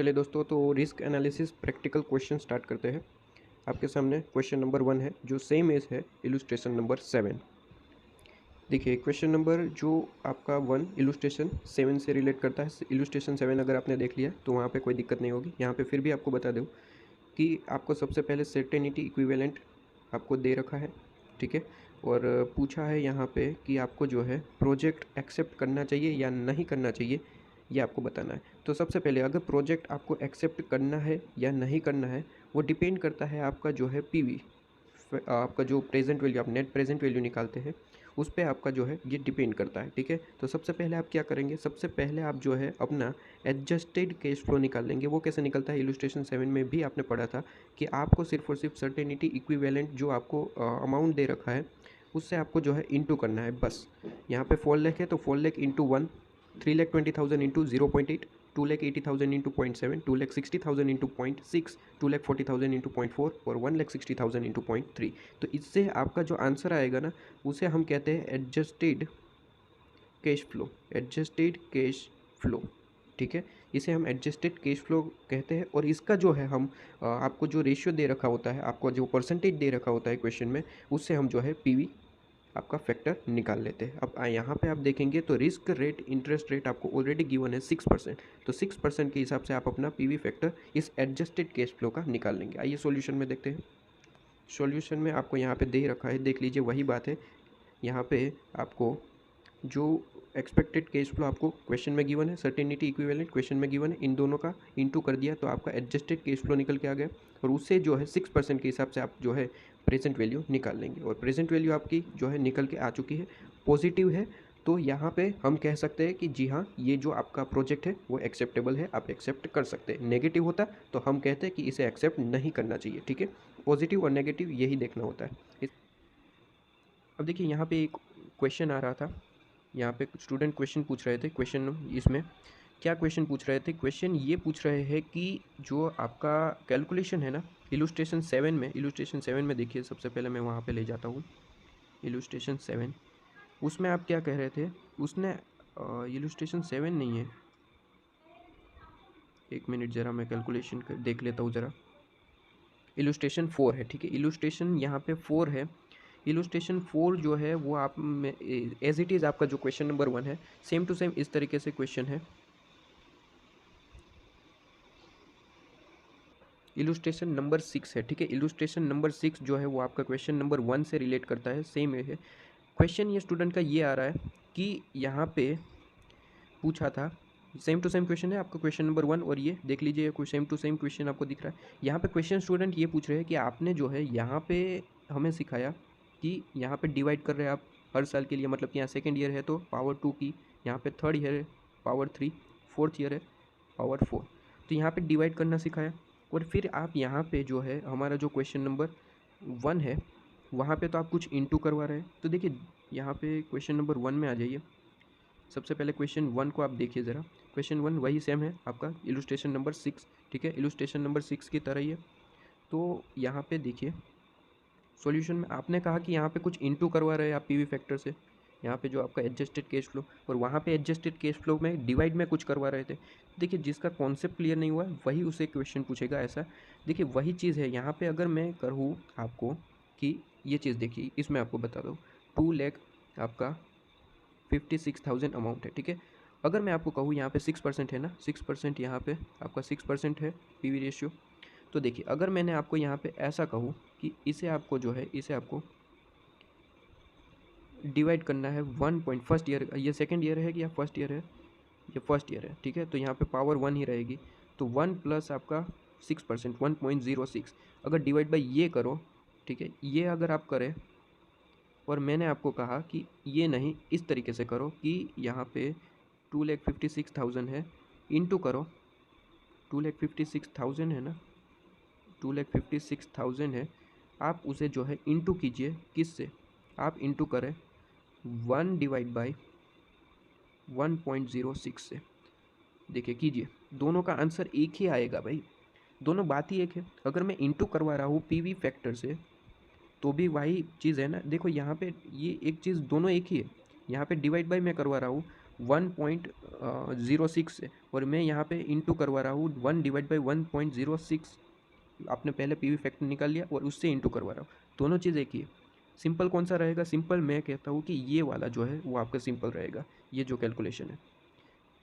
चलिए दोस्तों, तो risk analysis practical question start करते हैं। आपके सामने क्वेश्चन नंबर 1 है जो सेम एज है इलुस्ट्रेशन नंबर 7। देखिए क्वेश्चन नंबर जो आपका 1 इलुस्ट्रेशन 7 से रिलेट करता है। इलुस्ट्रेशन 7 अगर आपने देख लिया तो वहाँ पे कोई दिक्कत नहीं होगी। यहाँ पे फिर भी आपको बता दूँ कि आपको सबसे पहले सर्टेनिटी इक्विवेलेंट आपको दे रखा है, ठीक है। और पूछा है यहाँ पे कि आपको जो है प्रोजेक्ट एक्सेप्ट करना चाहिए या नहीं करना चाहिए, ये आपको बताना है। तो सबसे पहले अगर प्रोजेक्ट आपको एक्सेप्ट करना है या नहीं करना है, वो डिपेंड करता है आपका जो है पीवी, आपका जो प्रेजेंट वैल्यू, आप नेट प्रेजेंट वैल्यू निकालते हैं, उस पर आपका जो है ये डिपेंड करता है, ठीक है। तो सबसे पहले आप क्या करेंगे, सबसे पहले आप जो है अपना एडजस्टेड कैश फ्लो निकाल लेंगे। वो कैसे निकलता है, इलुस्ट्रेशन 7 में भी आपने पढ़ा था कि आपको सिर्फ और सिर्फ सर्टेनिटी इक्विवेलेंट जो आपको अमाउंट दे रखा है उससे आपको जो है इंटू करना है बस। यहाँ पे 4 लाख है तो 4 lakh into 1, 3,20,000 into 0.8, 2,80,000 into 0.7, 2,60,000 into 0.6, 2,40,000 into 0.4 और 1,60,000 इंटू 0.3। तो इससे आपका जो आंसर आएगा ना, उसे हम कहते हैं adjusted cash flow, adjusted cash flow, ठीक है। इसे हम एडजस्टेड कैश फ्लो कहते हैं। और इसका जो है हम आपको जो रेशियो दे रखा होता है, आपको जो परसेंटेज दे रखा होता है क्वेश्चन में, उससे हम जो है पीवी आपका फैक्टर निकाल लेते हैं। अब यहाँ पे आप देखेंगे तो रिस्क रेट, इंटरेस्ट रेट आपको ऑलरेडी गिवन है 6%। तो 6% के हिसाब से आप अपना पीवी फैक्टर इस एडजस्टेड कैश फ्लो का निकाल लेंगे। आइए सॉल्यूशन में देखते हैं। सॉल्यूशन में आपको यहाँ पे दे रखा है, देख लीजिए वही बात है। यहाँ पे आपको जो एक्सपेक्टेड कैश फ्लो आपको क्वेश्चन में गिवन है, सर्टेनिटी इक्विवेलेंट क्वेश्चन में गिवन है, इन दोनों का इंटू कर दिया तो आपका एडजस्टेड कैश फ्लो निकल के आ गया। और उससे जो है 6% के हिसाब से आप जो है प्रेजेंट वैल्यू निकाल लेंगे। और प्रेजेंट वैल्यू आपकी जो है निकल के आ चुकी है, पॉजिटिव है। तो यहाँ पे हम कह सकते हैं कि जी हाँ, ये जो आपका प्रोजेक्ट है वो एक्सेप्टेबल है, आप एक्सेप्ट कर सकते हैं। नेगेटिव होता तो हम कहते हैं कि इसे एक्सेप्ट नहीं करना चाहिए, ठीक है। पॉजिटिव और नेगेटिव यही देखना होता है। अब देखिए यहाँ पे एक क्वेश्चन आ रहा था, यहाँ पे स्टूडेंट क्वेश्चन पूछ रहे थे। क्वेश्चन इसमें क्या क्वेश्चन पूछ रहे थे, क्वेश्चन ये पूछ रहे हैं कि जो आपका कैलकुलेशन है ना इलुस्ट्रेशन 7 में, इलुस्ट्रेशन 7 में देखिए, सबसे पहले मैं वहाँ पे ले जाता हूँ इलुस्ट्रेशन 7। उसमें आप क्या कह रहे थे, उसने इलुस्ट्रेशन 7 नहीं है, एक मिनट ज़रा मैं कैलकुलेशन कर देख लेता हूँ ज़रा। इलुस्ट्रेशन 4 है, ठीक है। इलुस्ट्रेशन यहाँ पे 4 है। इलुस्ट्रेशन 4 जो है वो आप में एज इट इज़ आपका जो क्वेश्चन नंबर 1 है, सेम टू सेम इस तरीके से क्वेश्चन है। इलुस्ट्रेशन नंबर 6 है, ठीक है। इलुस्ट्रेशन नंबर 6 जो है वो आपका क्वेश्चन नंबर 1 से रिलेट करता है, सेम है। क्वेश्चन ये स्टूडेंट का ये आ रहा है कि यहाँ पे पूछा था, सेम टू सेम क्वेश्चन है आपका क्वेश्चन नंबर 1, और ये देख लीजिए कोई सेम टू सेम क्वेश्चन आपको दिख रहा है। यहाँ पे क्वेश्चन स्टूडेंट ये पूछ रहे हैं कि आपने जो है यहाँ पे हमें सिखाया कि यहाँ पे डिवाइड कर रहे हैं आप हर साल के लिए, मतलब कि यहाँ सेकेंड ईयर है तो पावर 2 की, यहाँ पे थर्ड ईयर है पावर 3, फोर्थ ईयर है पावर 4। तो यहाँ पे डिवाइड करना सिखाया। और फिर आप यहाँ पे जो है हमारा जो क्वेश्चन नंबर 1 है वहाँ पे तो आप कुछ इंटू करवा रहे हैं। तो देखिए यहाँ पे क्वेश्चन नंबर 1 में आ जाइए। सबसे पहले क्वेश्चन 1 को आप देखिए ज़रा। क्वेश्चन 1 वही सेम है आपका इलुस्ट्रेशन नंबर 6, ठीक है। इलुस्ट्रेशन नंबर 6 की तरह ही है। तो यहाँ पे देखिए सॉल्यूशन में आपने कहा कि यहाँ पे कुछ इंटू करवा रहे हैं आप पीवी फैक्टर से, यहाँ पे जो आपका एडजस्टेड कैश फ्लो, और वहाँ पे एडजस्टेड कैश फ्लो में डिवाइड में कुछ करवा रहे थे। देखिए जिसका कॉन्सेप्ट क्लियर नहीं हुआ वही उसे क्वेश्चन पूछेगा ऐसा। देखिए वही चीज़ है यहाँ पे, अगर मैं कहूँ आपको कि ये चीज़ देखिए, इसमें आपको बता दो 2 लाख आपका 56,000 अमाउंट है, ठीक है। अगर मैं आपको कहूँ यहाँ पे 6% है ना, 6% यहाँ पे आपका 6% है पीवी रेशियो। तो देखिए अगर मैंने आपको यहाँ पे ऐसा कहूँ कि इसे आपको जो है, इसे आपको डिवाइड करना है 1 पॉइंट, फर्स्ट ईयर, ये सेकेंड ईयर है कि या फर्स्ट ईयर है, ये फर्स्ट ईयर है, ठीक है। तो यहाँ पे पावर 1 ही रहेगी। तो 1 प्लस आपका 6%, 1.06, अगर डिवाइड बाई ये करो, ठीक है, ये अगर आप करें, और मैंने आपको कहा कि ये नहीं, इस तरीके से करो कि यहाँ पे 2,56,000 है, इंटू करो, 2,56,000 है ना, 2,56,000 है, आप उसे जो है इंटू कीजिए, किससे, आप इंटू करें 1 डिवाइड बाई 1.06 से। देखिए कीजिए, दोनों का आंसर एक ही आएगा भाई, दोनों बात ही एक है। अगर मैं इंटू करवा रहा हूँ पीवी फैक्टर से तो भी वही चीज़ है ना। देखो यहाँ पे ये एक चीज़ दोनों एक ही है, यहाँ पे डिवाइड बाई मैं करवा रहा हूँ 1.06 है और मैं यहाँ पे इंटू करवा रहा हूँ 1/1.06। आपने पहले पीवी फैक्टर निकाल लिया और उससे इंटू करवा रहा हूँ, दोनों चीज़ एक ही है। सिंपल कौन सा रहेगा? सिंपल मैं कहता हूँ कि ये वाला जो है वो आपका सिंपल रहेगा। ये जो कैलकुलेशन है,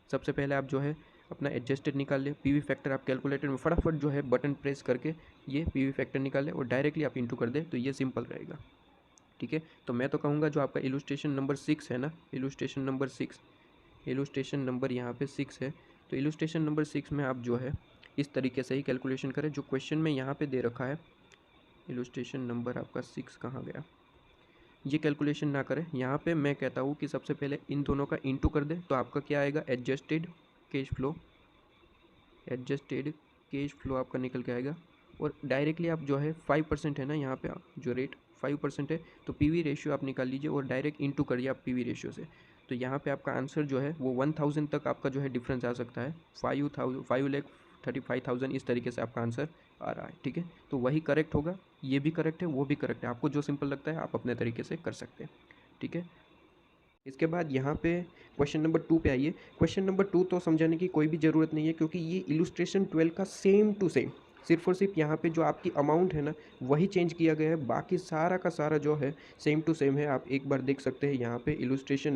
सबसे पहले आप जो है अपना एडजस्टेड निकाल ले, पीवी फैक्टर आप कैलकुलेटर में फटाफट जो है बटन प्रेस करके ये पीवी फैक्टर निकाल ले और डायरेक्टली आप इंटू कर दे, तो ये सिंपल रहेगा। ठीक है, तो मैं तो कहूँगा जो आपका इलुस्ट्रेशन नंबर 6 है ना, इलुस्ट्रेशन नंबर यहाँ पे 6 है, तो इलुस्ट्रेशन नंबर 6 में आप जो है इस तरीके से ही कैलकुलेशन करें जो क्वेश्चन में यहाँ पे दे रखा है। इलुस्ट्रेशन नंबर आपका 6 कहाँ गया? ये कैलकुलेशन ना करें, यहाँ पे मैं कहता हूँ कि सबसे पहले इन दोनों का इंटू कर दे, तो आपका क्या आएगा? एडजस्टेड कैश फ्लो आपका निकल के आएगा। और डायरेक्टली आप जो है 5% है ना यहाँ पे जो रेट 5% है, तो पीवी रेशियो आप निकाल लीजिए और डायरेक्ट इंटू करिए आप पीवी रेशियो से। तो यहाँ पे आपका आंसर जो है वो 1000 तक आपका जो है डिफरेंस आ सकता है। 5,35,000 इस तरीके से आपका आंसर आ रहा है। ठीक है, तो वही करेक्ट होगा, ये भी करेक्ट है, वो भी करेक्ट है। आपको जो सिंपल लगता है आप अपने तरीके से कर सकते हैं। ठीक है, इसके बाद यहाँ पे क्वेश्चन नंबर 2 पे आइए। क्वेश्चन नंबर 2 तो समझाने की कोई भी ज़रूरत नहीं है क्योंकि ये इलुस्ट्रेशन 12 का सेम टू सेम, सिर्फ और सिर्फ यहाँ पे जो आपकी अमाउंट है ना वही चेंज किया गया है, बाकी सारा का सारा जो है सेम टू सेम है। आप एक बार देख सकते हैं यहाँ पे इलुस्ट्रेशन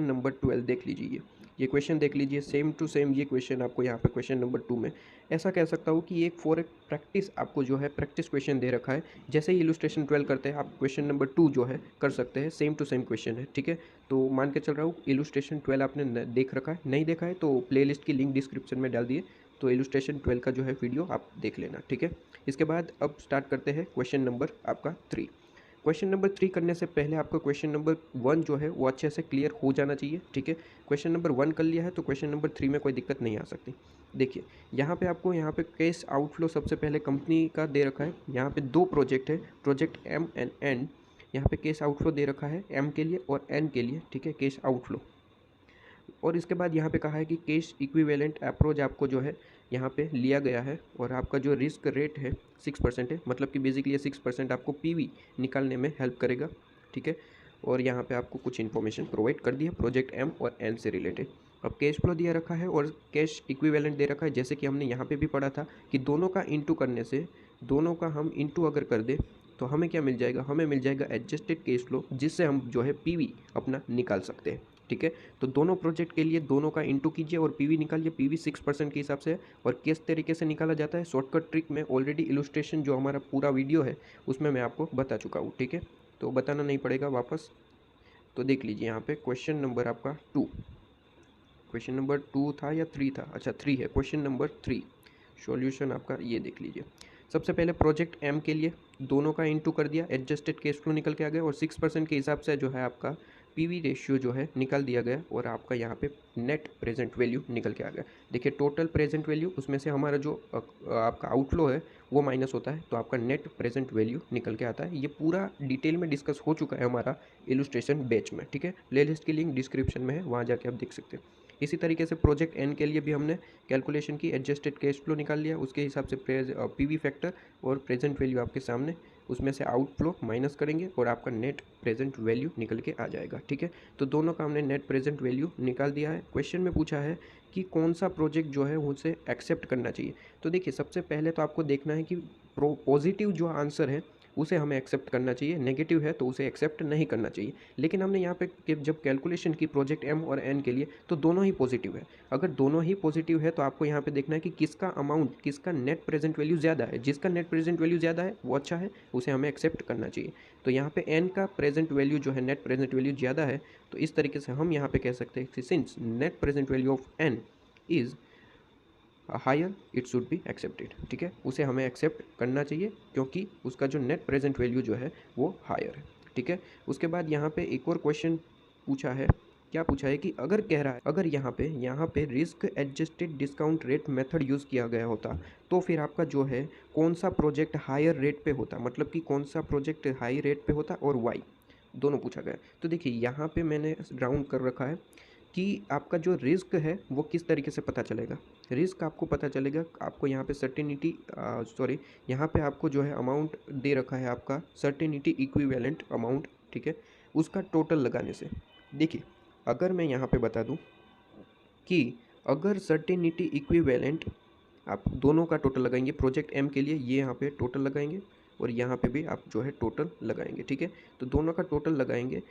नंबर 12 देख लीजिए, ये क्वेश्चन देख लीजिए, सेम टू सेम ये क्वेश्चन आपको यहाँ पे क्वेश्चन नंबर 2 में ऐसा कह सकता हूँ कि एक फॉर एक प्रैक्टिस आपको जो है प्रैक्टिस क्वेश्चन दे रखा है। जैसे ही इलुस्ट्रेशन 12 करते हैं आप क्वेश्चन नंबर 2 जो है कर सकते हैं, सेम टू सेम क्वेश्चन है। ठीक है, तो मान के चल रहा हूँ इलुस्ट्रेशन 12 आपने देख रखा है, नहीं देखा है तो प्लेलिस्ट की लिंक डिस्क्रिप्शन में डाल दिए, तो इलुस्ट्रेशन 12 का जो है वीडियो आप देख लेना। ठीक है, इसके बाद अब स्टार्ट करते हैं क्वेश्चन नंबर आपका 3। क्वेश्चन नंबर 3 करने से पहले आपका क्वेश्चन नंबर 1 जो है वो अच्छे से क्लियर हो जाना चाहिए। ठीक है, क्वेश्चन नंबर 1 कर लिया है तो क्वेश्चन नंबर 3 में कोई दिक्कत नहीं आ सकती। देखिए यहाँ पे आपको यहाँ पे कैश आउटफ्लो सबसे पहले कंपनी का दे रखा है। यहाँ पे 2 प्रोजेक्ट है, प्रोजेक्ट एम एंड एन। यहाँ पे कैश आउटफ्लो दे रखा है एम के लिए और एन के लिए। ठीक है, कैश आउटफ्लो। और इसके बाद यहाँ पे कहा है कि कैश इक्विवेलेंट अप्रोच आपको जो है यहाँ पे लिया गया है और आपका जो रिस्क रेट है 6% है, मतलब कि बेसिकली ये 6% आपको पीवी निकालने में हेल्प करेगा। ठीक है, और यहाँ पे आपको कुछ इन्फॉर्मेशन प्रोवाइड कर दिया प्रोजेक्ट एम और एन से रिलेटेड। अब कैश फ्लो दिया रखा है और कैश इक्विवेलेंट दे रखा है, जैसे कि हमने यहाँ पे भी पढ़ा था कि दोनों का इंटू करने से, दोनों का हम इंटू अगर कर दे तो हमें क्या मिल जाएगा? हमें मिल जाएगा एडजस्टेड कैश फ्लो, जिससे हम जो है पीवी अपना निकाल सकते हैं। ठीक है, तो दोनों प्रोजेक्ट के लिए दोनों का इंटू कीजिए और पीवी निकालिए। पीवी 6% के हिसाब से है और किस तरीके से निकाला जाता है शॉर्टकट ट्रिक में ऑलरेडी इलुस्ट्रेशन जो हमारा पूरा वीडियो है उसमें मैं आपको बता चुका हूँ। ठीक है, तो बताना नहीं पड़ेगा वापस। तो देख लीजिए यहाँ पे क्वेश्चन नंबर आपका 2, क्वेश्चन नंबर 2 था या 3 था? अच्छा 3 है, क्वेश्चन नंबर 3 सॉल्यूशन आपका ये देख लीजिए। सबसे पहले प्रोजेक्ट एम के लिए दोनों का इंटू कर दिया, एडजस्टेड कैश फ्लो निकल के आ गया और 6% के हिसाब से जो है आपका पीवी रेशियो जो है निकाल दिया गया और आपका यहाँ पे नेट प्रेजेंट वैल्यू निकल के आ गया। देखिए टोटल प्रेजेंट वैल्यू, उसमें से हमारा जो आपका आउटफ्लो है वो माइनस होता है, तो आपका नेट प्रेजेंट वैल्यू निकल के आता है। ये पूरा डिटेल में डिस्कस हो चुका है हमारा इलुस्ट्रेशन बैच में। ठीक है, प्लेलिस्ट की लिंक डिस्क्रिप्शन में है, वहाँ जाके आप देख सकते हैं। इसी तरीके से प्रोजेक्ट एन के लिए भी हमने कैलकुलेशन की, एडजस्टेड कैश फ्लो निकाल लिया, उसके हिसाब से पीवी फैक्टर और प्रेजेंट वैल्यू आपके सामने, उसमें से आउटफ्लो माइनस करेंगे और आपका नेट प्रेजेंट वैल्यू निकल के आ जाएगा। ठीक है, तो दोनों का हमने नेट प्रेजेंट वैल्यू निकाल दिया है। क्वेश्चन में पूछा है कि कौन सा प्रोजेक्ट जो है उसे एक्सेप्ट करना चाहिए। तो देखिए सबसे पहले तो आपको देखना है कि पॉजिटिव जो आंसर है उसे हमें एक्सेप्ट करना चाहिए, नेगेटिव है तो उसे एक्सेप्ट नहीं करना चाहिए। लेकिन हमने यहाँ पे जब कैलकुलेशन की प्रोजेक्ट एम और एन के लिए तो दोनों ही पॉजिटिव है। अगर दोनों ही पॉजिटिव है तो आपको यहाँ पे देखना है कि किसका अमाउंट, किसका नेट प्रेजेंट वैल्यू ज़्यादा है। जिसका नेट प्रेजेंट वैल्यू ज़्यादा है वो अच्छा है, उसे हमें एक्सेप्ट करना चाहिए। तो यहाँ पे एन का प्रेजेंट वैल्यू जो है, नेट प्रेजेंट वैल्यू ज़्यादा है, तो इस तरीके से हम यहाँ पे कह सकते हैं कि since net present value of N is higher it should be accepted. ठीक है, उसे हमें एक्सेप्ट करना चाहिए क्योंकि उसका जो नेट प्रेजेंट वैल्यू जो है वो हायर है। ठीक है, उसके बाद यहाँ पे एक और क्वेश्चन पूछा है। क्या पूछा है कि अगर कह रहा है अगर यहाँ पे risk adjusted discount rate method use किया गया होता तो फिर आपका जो है कौन सा प्रोजेक्ट हायर रेट पे होता, मतलब कि कौन सा प्रोजेक्ट हाई रेट पे होता और वाई, दोनों पूछा गया। तो देखिए यहाँ पे मैंने राउंड कर रखा है कि आपका जो रिस्क है वो किस तरीके से पता चलेगा। रिस्क आपको पता चलेगा, आपको यहाँ पे सर्टेनिटी यहाँ पे आपको जो है अमाउंट दे रखा है आपका सर्टेनिटी इक्विवेलेंट अमाउंट। ठीक है, उसका टोटल लगाने से, देखिए, अगर मैं यहाँ पे बता दूँ कि अगर सर्टेनिटी इक्विवेलेंट, आप दोनों का टोटल लगाएंगे, प्रोजेक्ट एम के लिए ये यहाँ पे टोटल लगाएंगे और यहाँ पे भी आप जो है टोटल लगाएंगे, ठीक है। तो दोनों का टोटल लगाएंगे,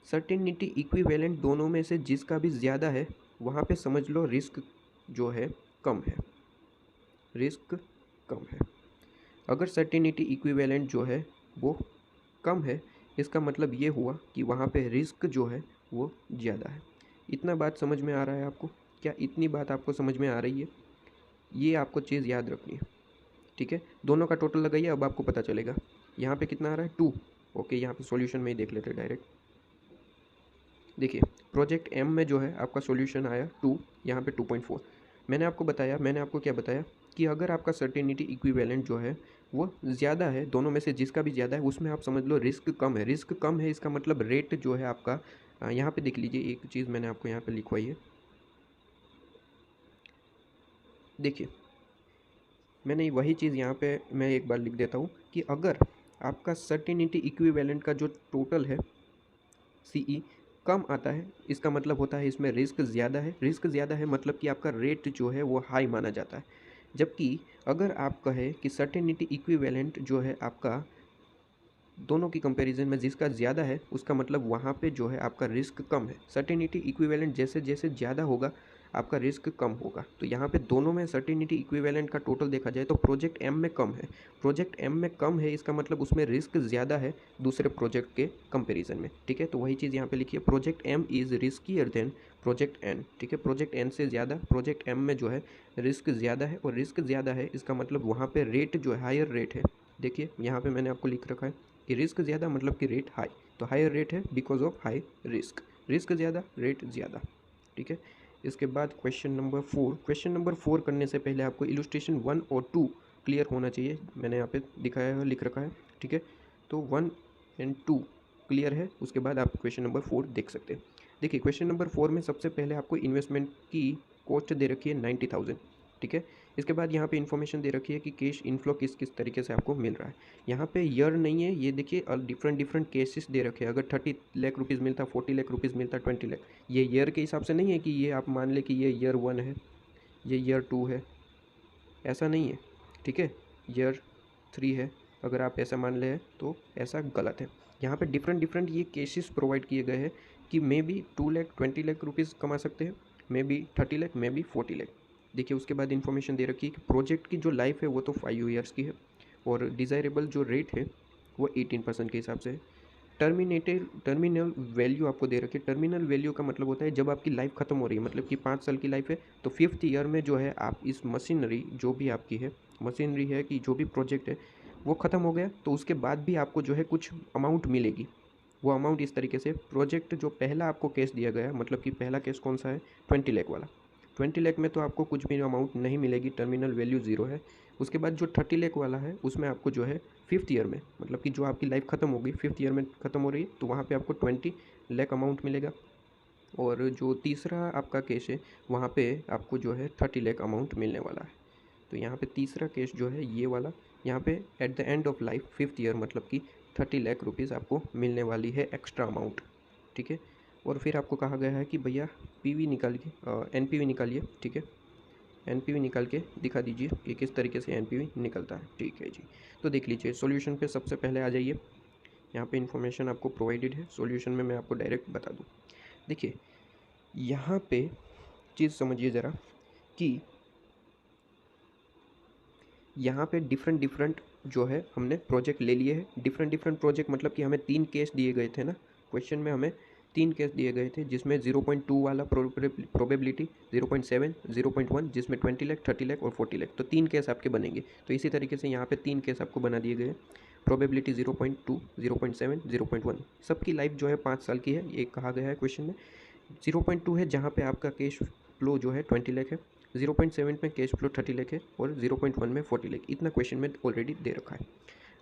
सर्टेनिटी इक्विवेलेंट दोनों में से जिसका भी ज़्यादा है वहाँ पे समझ लो रिस्क जो है कम है, रिस्क कम है। अगर सर्टेनिटी इक्विवेलेंट जो है वो कम है, इसका मतलब ये हुआ कि वहाँ पे रिस्क जो है वो ज़्यादा है। इतना बात समझ में आ रहा है आपको? क्या इतनी बात आपको समझ में आ रही है? ये आपको चीज़ याद रखनी है, ठीक है। दोनों का टोटल लगाइए, अब आपको पता चलेगा। यहाँ पे कितना आ रहा है 2। ओके, यहाँ पे सॉल्यूशन में ही देख लेते हैं डायरेक्ट। देखिए, प्रोजेक्ट एम में जो है आपका सॉल्यूशन आया 2, यहाँ पे 2.4। मैंने आपको क्या बताया कि अगर आपका सर्टेनिटी इक्विवेलेंट जो है वो ज़्यादा है, दोनों में से जिसका भी ज़्यादा है उसमें आप समझ लो रिस्क कम है। रिस्क कम है इसका मतलब रेट जो है आपका, यहाँ पे देख लीजिए, एक चीज़ मैंने आपको यहाँ पे लिखवाई है। देखिए, मैंने वही चीज़ यहाँ पे मैं एक बार लिख देता हूँ कि अगर आपका सर्टेनिटी इक्विवेलेंट का जो टोटल है सीई कम आता है, इसका मतलब होता है इसमें रिस्क ज़्यादा है। रिस्क ज़्यादा है मतलब कि आपका रेट जो है वो हाई माना जाता है। जबकि अगर आप कहें कि सर्टेनिटी इक्विवेलेंट जो है आपका दोनों की कंपैरिजन में जिसका ज़्यादा है, उसका मतलब वहाँ पे जो है आपका रिस्क कम है। सर्टेनिटी इक्विवेलेंट जैसे जैसे ज़्यादा होगा आपका रिस्क कम होगा। तो यहाँ पे दोनों में सर्टेनिटी इक्विवेलेंट का टोटल देखा जाए तो प्रोजेक्ट एम में कम है। प्रोजेक्ट एम में कम है इसका मतलब उसमें रिस्क ज़्यादा है दूसरे प्रोजेक्ट के कंपेरिजन में, ठीक है। तो वही चीज़ यहाँ पे लिखिए, project M is riskier than project N, ठीक है। प्रोजेक्ट एन से ज़्यादा प्रोजेक्ट एम में जो है रिस्क ज़्यादा है, और रिस्क ज़्यादा है इसका मतलब वहाँ पर रेट जो है हायर रेट है। देखिए यहाँ पर मैंने आपको लिख रखा है कि रिस्क ज़्यादा मतलब कि रेट हाई, तो हायर रेट है because of high risk. Risk ज़्यादा, रेट ज़्यादा, ठीक है। इसके बाद क्वेश्चन नंबर 4। क्वेश्चन नंबर 4 करने से पहले आपको इलस्ट्रेशन 1 और 2 क्लियर होना चाहिए। मैंने यहाँ पे दिखाया है, लिख रखा है, ठीक है। तो 1 एंड 2 क्लियर है, उसके बाद आप क्वेश्चन नंबर 4 देख सकते हैं। देखिए, क्वेश्चन नंबर 4 में सबसे पहले आपको इन्वेस्टमेंट की कॉस्ट दे रखी है 90,000, ठीक है। इसके बाद यहाँ पे इन्फॉर्मेशन दे रखी है कि कैश इनफ्लो किस किस तरीके से आपको मिल रहा है। यहाँ पे ईयर नहीं है, ये देखिए डिफरेंट डिफरेंट केसेस दे रखे हैं। अगर 30 लाख रुपीज़ मिलता, 40 लाख रुपीज़ मिलता, 20 लाख, ये ईयर के हिसाब से नहीं है कि ये आप मान ले कि ये ईयर 1 है, ये ईयर 2 है, ऐसा नहीं है, ठीक है। ईयर 3 है, अगर आप ऐसा मान ले तो ऐसा गलत है। यहाँ पे डिफरेंट डिफरेंट ये केसेस प्रोवाइड किए गए हैं कि may be 2 lakh 20 lakh rupees कमा सकते हैं, may be 30 lakh, may be 40 lakh. देखिए, उसके बाद इन्फॉर्मेशन दे रखी है कि प्रोजेक्ट की जो लाइफ है वो तो 5 ईयर्स की है, और डिज़ायरेबल जो रेट है वो 18% के हिसाब से है। टर्मिनल वैल्यू आपको दे रखी है। टर्मिनल वैल्यू का मतलब होता है जब आपकी लाइफ खत्म हो रही है, मतलब कि 5 साल की लाइफ है तो 5th ईयर में जो है आप इस मशीनरी जो भी आपकी है, मशीनरी है कि जो भी प्रोजेक्ट है वो ख़त्म हो गया, तो उसके बाद भी आपको जो है कुछ अमाउंट मिलेगी। वो अमाउंट इस तरीके से, प्रोजेक्ट जो पहला आपको केस दिया गया, मतलब कि पहला केस कौन सा है, 20 लाख वाला, 20 लाख में तो आपको कुछ भी अमाउंट नहीं मिलेगी, टर्मिनल वैल्यू ज़ीरो है। उसके बाद जो 30 लाख वाला है उसमें आपको जो है 5th ईयर में, मतलब कि जो आपकी लाइफ ख़त्म होगी 5th ईयर में ख़त्म हो रही है, तो वहाँ पे आपको 20 लाख अमाउंट मिलेगा। और जो तीसरा आपका केस है वहाँ पे आपको जो है 30 लाख अमाउंट मिलने वाला है। तो यहाँ पे तीसरा केस जो है ये वाला, यहाँ पे at the end of life 5th year मतलब कि 30 लाख रुपीज़ आपको मिलने वाली है एक्स्ट्रा अमाउंट, ठीक है। और फिर आपको कहा गया है कि भैया पीवी निकालिए, एनपीवी निकालिए, ठीक है। एनपीवी निकाल के दिखा दीजिए कि किस तरीके से एनपीवी निकलता है, ठीक है जी। तो देख लीजिए, सॉल्यूशन पे सबसे पहले आ जाइए। यहाँ पे इन्फॉर्मेशन आपको प्रोवाइडेड है, सॉल्यूशन में मैं आपको डायरेक्ट बता दूँ। देखिए, यहाँ पे चीज़ समझिए ज़रा कि यहाँ पे डिफरेंट डिफरेंट जो है हमने प्रोजेक्ट ले लिए हैं। डिफरेंट डिफरेंट प्रोजेक्ट मतलब कि हमें 3 केस दिए गए थे ना, क्वेश्चन में हमें 3 केस दिए गए थे, जिसमें 0.2 वाला प्रोबेबिलिटी, 0.7, 0.1 जिसमें 20 लाख, 30 लाख और 40 लाख, तो 3 केस आपके बनेंगे। तो इसी तरीके से यहाँ पे 3 केस आपको बना दिए गए। प्रोबेबिलिटी 0.2, 0.7, 0.1, सबकी लाइफ जो है 5 साल की है, ये कहा गया है क्वेश्चन में। 0.2 है जहाँ पे आपका कैश फ्लो जो है 20 लाख है, 0.7 में कैश फ्लो 30 लाख है, और 0.1 में 40 लाख। इतना क्वेश्चन में ऑलरेडी दे रखा है।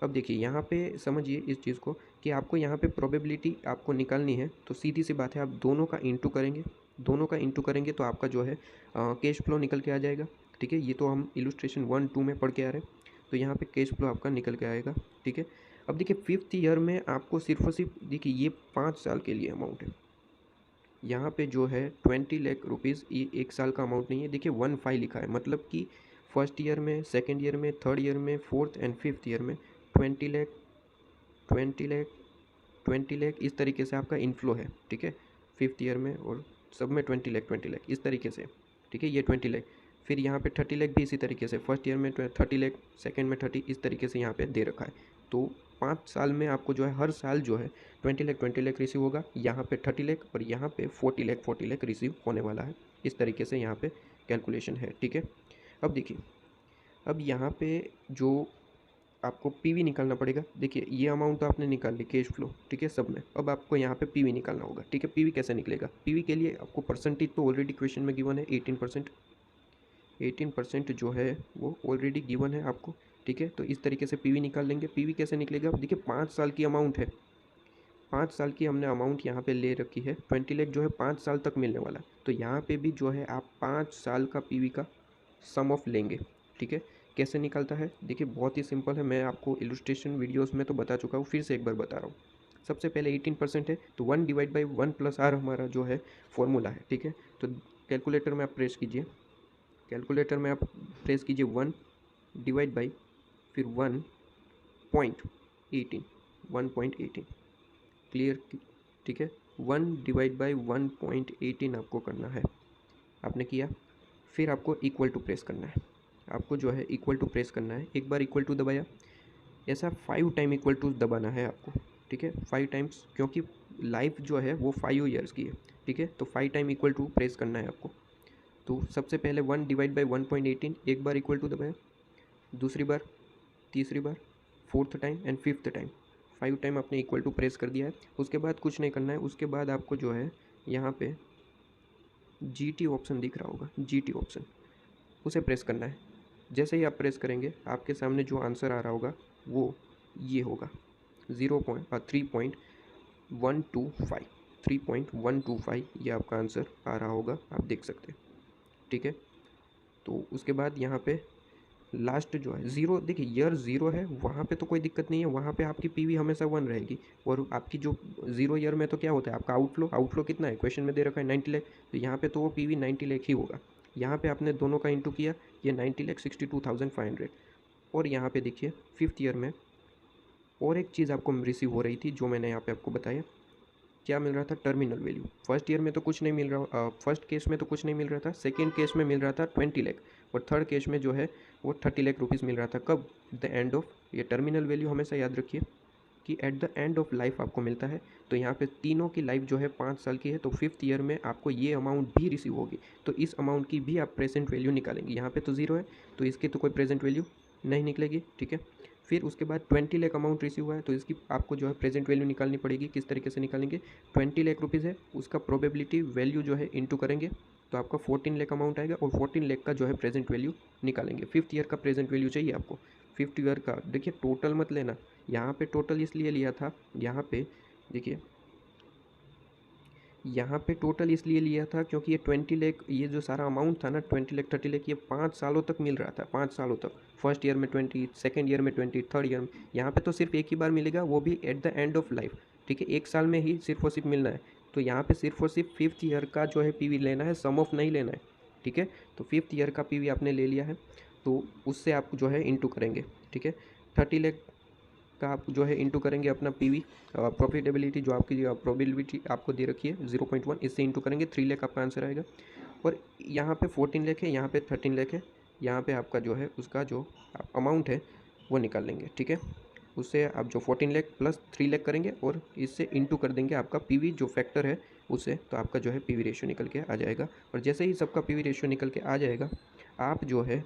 अब देखिए यहाँ पे समझिए इस चीज़ को कि आपको यहाँ पे प्रोबेबिलिटी आपको निकालनी है, तो सीधी सी बात है, आप दोनों का इंटू करेंगे। दोनों का इंटू करेंगे तो आपका जो है कैश फ्लो निकल के आ जाएगा, ठीक है। ये तो हम इलस्ट्रेशन 1, 2 में पढ़ के आ रहे हैं, तो यहाँ पे कैश फ्लो आपका निकल के आएगा, ठीक है। अब देखिए 5th ईयर में आपको सिर्फ और सिर्फ देखिए ये 5 साल के लिए अमाउंट है, यहाँ पे जो है 20 लाख रुपीज़, ये 1 साल का अमाउंट नहीं है। देखिए 15 लिखा है, मतलब कि फर्स्ट ईयर में, सेकेंड ईयर में, थर्ड ईयर में, फोर्थ एंड फिफ्थ ईयर में 20 लाख, 20 लाख, 20 लाख इस तरीके से आपका इनफ्लो है, ठीक है। फिफ्थ ईयर में और सब में 20 लाख, 20 लाख इस तरीके से, ठीक है। ये 20 लाख, फिर यहाँ पे 30 लाख भी इसी तरीके से, फर्स्ट ईयर में 30 लाख, सेकेंड में 30, इस तरीके से यहाँ पे दे रखा है। तो 5 साल में आपको जो है हर साल जो है 20 लाख रिसीव होगा, यहाँ पे 30 लाख और यहाँ पे 40 लाख रिसीव होने वाला है। इस तरीके से यहाँ पे कैलकुलेशन है, ठीक है। अब देखिए, अब यहाँ पे जो आपको पीवी निकालना पड़ेगा। देखिए ये अमाउंट तो आपने निकाल ली कैश फ्लो, ठीक है, सब में। अब आपको यहाँ पे पीवी निकालना होगा, ठीक है। पीवी कैसे निकलेगा? पीवी के लिए आपको परसेंटेज तो ऑलरेडी क्वेश्चन में गिवन है 18%। 18% जो है वो ऑलरेडी गिवन है आपको, ठीक है। तो इस तरीके से पीवी निकाल लेंगे। पीवी कैसे निकलेगा? देखिए 5 साल की अमाउंट है, 5 साल की हमने अमाउंट यहाँ पे ले रखी है। 20 लाख जो है 5 साल तक मिलने वाला है। तो यहाँ पे भी जो है आप 5 साल का पीवी का सम ऑफ लेंगे, ठीक है। कैसे निकलता है? देखिए बहुत ही सिंपल है, मैं आपको इलस्ट्रेशन वीडियोस में तो बता चुका हूँ, फिर से एक बार बता रहा हूँ। सबसे पहले 18% है, तो 1 डिवाइड बाई 1 प्लस आर हमारा जो है फॉर्मूला है, ठीक है। तो कैलकुलेटर में आप प्रेस कीजिए, कैलकुलेटर में आप प्रेस कीजिए 1 डिवाइड बाई फिर 1.18, 1.18 क्लियर, ठीक है। 1 डिवाइड बाई 1.18 आपको करना है, आपने किया। फिर आपको इक्वल टू प्रेस करना है, आपको जो है इक्वल टू प्रेस करना है। एक बार इक्वल टू दबाया, ऐसा 5 टाइम इक्वल टू दबाना है आपको, ठीक है। 5 टाइम्स, क्योंकि लाइफ जो है वो 5 ईयर्स की है, ठीक है। तो 5 टाइम इक्वल टू प्रेस करना है आपको। तो सबसे पहले 1 डिवाइड बाई 1.18, एक बार इक्वल टू दबाया, दूसरी बार, तीसरी बार, fourth time and fifth time, 5 time आपने इक्वल टू प्रेस कर दिया है। उसके बाद कुछ नहीं करना है, उसके बाद आपको जो है यहाँ पे GT ऑप्शन दिख रहा होगा, GT ऑप्शन, उसे प्रेस करना है। जैसे ही आप प्रेस करेंगे आपके सामने जो आंसर आ रहा होगा वो ये होगा 3.125, 3.125 ये आपका आंसर आ रहा होगा, आप देख सकते हैं, ठीक है। तो उसके बाद यहाँ पे लास्ट जो है ज़ीरो, देखिए ईयर ज़ीरो है, वहाँ पे तो कोई दिक्कत नहीं है, वहाँ पे आपकी पीवी हमेशा 1 रहेगी। और आपकी जो ज़ीरो ईयर में तो क्या होता है आपका आउटफ्लो, आउटफ्लो कितना है क्वेश्चन में दे रखा है 90 लाख, तो यहाँ पे तो वो पीवी 90 लाख ही होगा। यहाँ पे आपने दोनों का इंटू किया, ये 90,62,500। और यहाँ पे देखिए फिफ्थ ईयर में और एक चीज़ आपको रिसीव हो रही थी जो मैंने यहाँ पे आपको बताया, क्या मिल रहा था? Terminal value. फर्स्ट ईयर में तो कुछ नहीं मिल रहा, फर्स्ट केस में तो कुछ नहीं मिल रहा था, सेकेंड केस में मिल रहा था 20 लाख, और थर्ड केस में जो है वो 30 लाख रुपीज़ मिल रहा था। कब? द एंड ऑफ, ये टर्मिनल वैल्यू हमेशा याद रखिए कि at the end of life आपको मिलता है। तो यहाँ पे तीनों की लाइफ जो है 5 साल की है, तो फिफ्थ ईयर में आपको ये अमाउंट भी रिसीव होगी। तो इस अमाउंट की भी आप प्रेजेंट वैल्यू निकालेंगे। यहाँ पे तो ज़ीरो है तो इसकी तो कोई प्रेजेंट वैल्यू नहीं निकलेगी, ठीक है। फिर उसके बाद 20 लाख अमाउंट रिसीव हुआ है, तो इसकी आपको जो है प्रेजेंट वैल्यू निकालनी पड़ेगी। किस तरीके से निकालेंगे? 20 लाख रुपीज़ है, उसका प्रोबेबिलिटी वैल्यू जो है इंटू करेंगे, तो आपका 14 लाख अमाउंट आएगा, और 14 लाख का जो है प्रेजेंट वैल्यू निकालेंगे। फिफ्थ ईयर का प्रेजेंट वैल्यू चाहिए आपको, फिफ्थ ईयर का। देखिए टोटल मत लेना, यहाँ पे टोटल इसलिए लिया था, यहाँ पे देखिए यहाँ पे टोटल इसलिए लिया था क्योंकि ये 20 लाख, ये जो सारा अमाउंट था ना 20 लाख 30 लाख, ये 5 सालों तक मिल रहा था, 5 सालों तक। फर्स्ट ईयर में 20, सेकेंड ईयर में 20, थर्ड ईयर में। यहाँ पे तो सिर्फ एक ही बार मिलेगा, वो भी at the end of life, ठीक है। एक साल में ही सिर्फ और सिर्फ मिलना है। तो यहाँ पे सिर्फ और सिर्फ फिफ्थ ईयर का जो है पीवी लेना है, सम ऑफ नहीं लेना है, ठीक है। तो फिफ्थ ईयर का पीवी आपने ले लिया है, तो उससे आप जो है इंटू करेंगे, ठीक है। 30 लाख का आप जो है इंटू करेंगे अपना पीवी, प्रॉफिटेबिलिटी जो आपकी प्रोबेबिलिटी आपको दे रखी है 0.1, इससे इंटू करेंगे 3 लाख आपका आंसर आएगा। और यहाँ पे 14 लाख है, यहाँ पे 13 लाख है, यहाँ पे आपका जो है उसका जो अमाउंट है वो निकाल लेंगे, ठीक है। उससे आप जो 14 लाख प्लस 3 लाख करेंगे और इससे इंटू कर देंगे आपका पीवी जो फैक्टर है उससे, तो आपका जो है पीवी रेशियो निकल के आ जाएगा। और जैसे ही सबका पीवी रेशियो निकल के आ जाएगा, आप जो है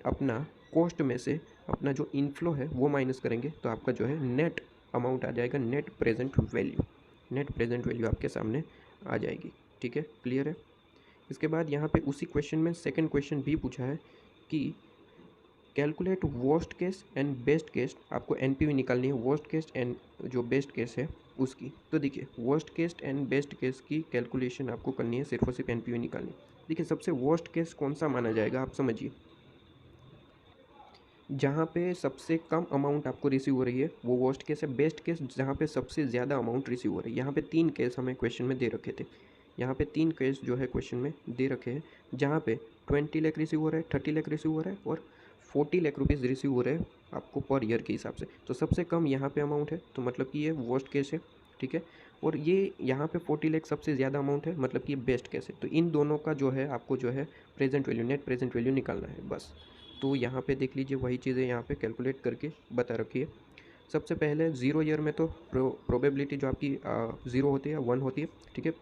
अपना कॉस्ट में से अपना जो इनफ्लो है वो माइनस करेंगे, तो आपका जो है नेट अमाउंट आ जाएगा, net present value, net present value आपके सामने आ जाएगी, ठीक है। क्लियर है? इसके बाद यहाँ पे उसी क्वेश्चन में सेकंड क्वेश्चन भी पूछा है कि calculate worst case and best case, आपको एनपीवी निकालनी है, वर्स्ट केस एंड जो बेस्ट केस है उसकी। तो देखिए worst case and best case की कैलकुलेशन आपको करनी है, सिर्फ और सिर्फ एनपीवी निकालनी है। देखिए सबसे वर्स्ट केस कौन सा माना जाएगा, आप समझिए। जहाँ पे सबसे कम अमाउंट आपको रिसीव हो रही है वो वर्स्ट केस है। बेस्ट केस जहाँ पे सबसे ज़्यादा अमाउंट रिसीव हो रही है। यहाँ पे 3 केस हमें क्वेश्चन में दे रखे थे। यहाँ पे 3 केस जो है क्वेश्चन में दे रखे हैं, जहाँ पे 20 लाख रिसीव हो रहा है, 30 लाख रिसीव हो रहा है और 40 लाख रुपीज़ रिसीव हो रहे हैं आपको पर ईयर के हिसाब से। तो सबसे कम यहाँ पे अमाउंट है, तो मतलब कि ये वर्स्ट केस है, ठीक है। और ये यहाँ पे 40 लाख सबसे ज़्यादा अमाउंट है, मतलब कि ये बेस्ट केस है। तो इन दोनों का जो है आपको जो है present value, net present value निकालना है बस। तो यहाँ पे देख लीजिए वही चीज़ें यहाँ पे कैलकुलेट करके बता रखी है। सबसे पहले 0 ईयर में तो प्रोबेबिलिटी जो आपकी 0 होती है, 1 होती है, ठीक है,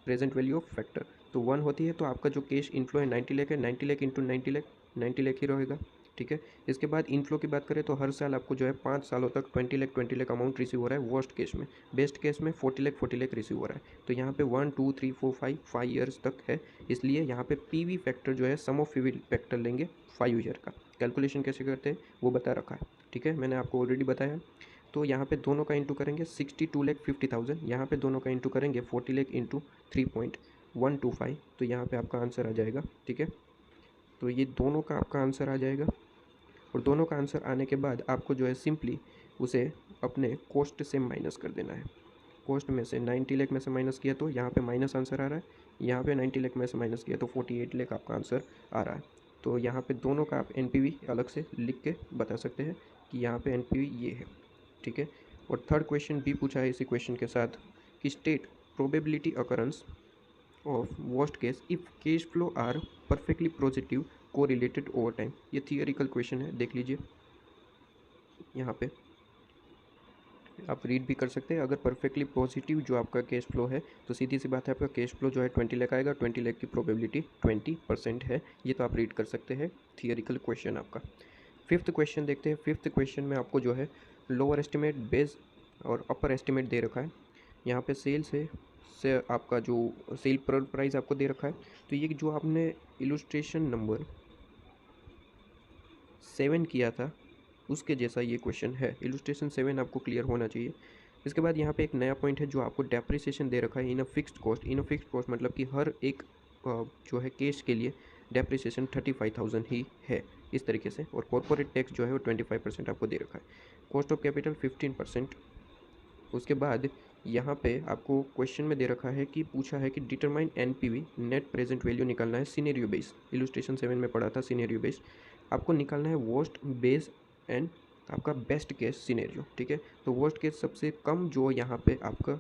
प्रेजेंट वैल्यू ऑफ फैक्टर। तो 1 होती है, तो आपका जो कैश इनफ्लो है 90 लाख है, 90 लाख इंटू 90 लाख, 90 लाख ही रहेगा, ठीक है। इसके बाद इनफ्लो की बात करें तो हर साल आपको जो है 5 सालों तक 20 लाख अमाउंट रिसीव हो रहा है वर्स्ट केस में। बेस्ट केस में 40 लाख रिसीव हो रहा है। तो यहाँ पे 1 2 3 4 5 ईयर्स तक है, इसलिए यहाँ पे पीवी फैक्टर जो है सम ऑफ पीवी फैक्टर लेंगे 5 ईयर का। कैलकुलेशन कैसे करते हैं वो बता रखा है, ठीक है, मैंने आपको ऑलरेडी बताया। तो यहाँ पे दोनों का इंटू करेंगे 62,50,000, यहाँ पे दोनों का इंटू करेंगे 40 लाख इंटू 3.125, तो यहाँ पे आपका आंसर आ जाएगा, ठीक है। तो ये दोनों का आपका आंसर आ जाएगा, और दोनों का आंसर आने के बाद आपको जो है सिंपली उसे अपने कॉस्ट से माइनस कर देना है। कॉस्ट में से 90 लाख में से माइनस किया तो यहाँ पे माइनस आंसर आ रहा है, यहाँ पे 90 लाख में से माइनस किया तो 48 लाख आपका आंसर आ रहा है। तो यहाँ पे दोनों का आप एनपीवी अलग से लिख के बता सकते हैं कि यहाँ पे एनपीवी ये है, ठीक है। और थर्ड क्वेश्चन भी पूछा है इसी क्वेश्चन के साथ कि state probability occurrence of worst case if cash flow are perfectly positive correlated over time. ये थियोरिकल क्वेश्चन है, देख लीजिए यहाँ पे आप रीड भी कर सकते हैं। अगर परफेक्टली पॉजिटिव जो आपका कैश फ्लो है तो सीधी सी बात है आपका कैश फ्लो जो है 20 लाख आएगा, 20 लाख की प्रोबेबिलिटी 20% है। ये तो आप रीड कर सकते हैं, थियोरिकल क्वेश्चन आपका। फिफ्थ क्वेश्चन देखते हैं। फिफ्थ क्वेश्चन में आपको जो है लोअर एस्टिमेट, बेस और अपर एस्टिमेट दे रखा है। यहाँ पे सेल्स है से आपका जो सेल प्राइस आपको दे रखा है। तो ये जो आपने इलुस्ट्रेशन नंबर 7 किया था उसके जैसा ये क्वेश्चन है। इलुस्ट्रेशन 7 आपको क्लियर होना चाहिए। इसके बाद यहाँ पे एक नया पॉइंट है जो आपको डेप्रिसिएशन दे रखा है in a fixed cost. In a fixed cost मतलब कि हर एक जो है केस के लिए डेप्रिसिएशन 35,000 ही है इस तरीके से। और कॉर्पोरेट टैक्स जो है वो 25% आपको दे रखा है। Cost of capital 15%। उसके बाद यहाँ पे आपको क्वेश्चन में दे रखा है कि पूछा है कि determine NPV, net present value निकालना है सिनेरियो बेस। इलुस्ट्रेशन 7 में पढ़ा था सिनेरियो बेस। आपको निकालना है वर्स्ट बेस एंड आपका बेस्ट केस सिनेरियो, ठीक है। तो वर्स्ट केस सबसे कम जो यहाँ पे आपका